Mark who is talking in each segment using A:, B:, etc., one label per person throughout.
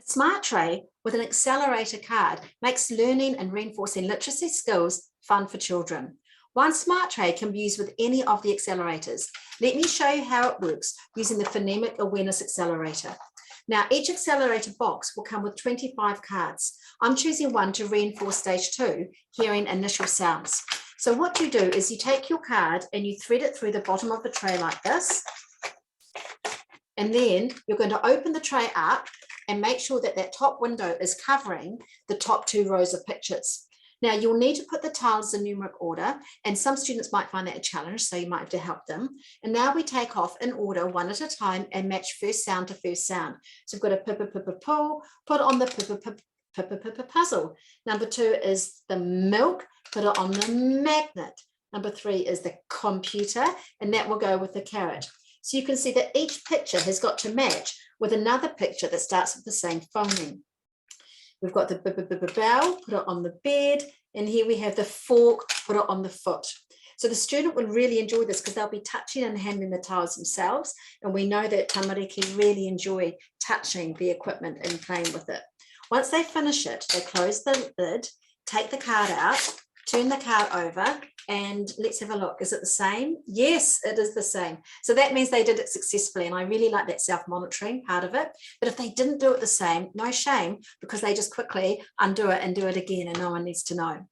A: Smart Tray with an accelerator card makes learning and reinforcing literacy skills fun for children. One Smart Tray can be used with any of the accelerators. Let me show you how it works using the Phonemic Awareness Accelerator. Now, each accelerator box will come with 25 cards. I'm choosing one to reinforce stage 2, hearing initial sounds. So what you do is you take your card and you thread it through the bottom of the tray like this. And then you're going to open the tray up and make sure that that top window is covering the top 2 rows of pictures. Now, you'll need to put the tiles in numeric order, and some students might find that a challenge, so you might have to help them. And now we take off in order, one at a time, and match first sound to first sound. So we've got a pull, put on the puzzle. Number 2 is the milk, put it on the magnet. Number 3 is the computer, and that will go with the carrot. So you can see that each picture has got to match with another picture that starts with the same phoneme. We've got the bell, put it on the bed, and here we have the fork, put it on the foot. So the student will really enjoy this because they'll be touching and handling the tiles themselves, and we know that tamariki really enjoy touching the equipment and playing with it. Once they finish it, they close the lid, take the card out, turn the card over, and let's have a look. Is it the same? Yes, it is the same. So that means they did it successfully, and I really like that self-monitoring part of it. But if they didn't do it the same, no shame, because they just quickly undo it and do it again, and no one needs to know.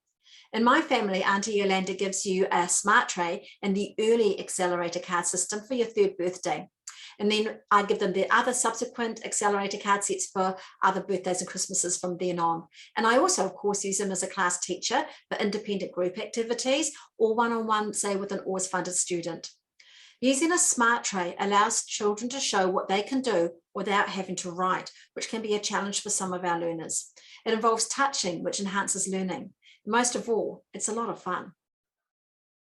A: In my family, Auntie Yolanda gives you a Smart Tray and the early accelerator card system for your 3rd birthday. And then I give them the other subsequent accelerator card sets for other birthdays and Christmases from then on. And I also, of course, use them as a class teacher for independent group activities or one-on-one, say, with an always funded student. Using a Smart Tray allows children to show what they can do without having to write, which can be a challenge for some of our learners. It involves touching, which enhances learning. Most of all, it's a lot of fun.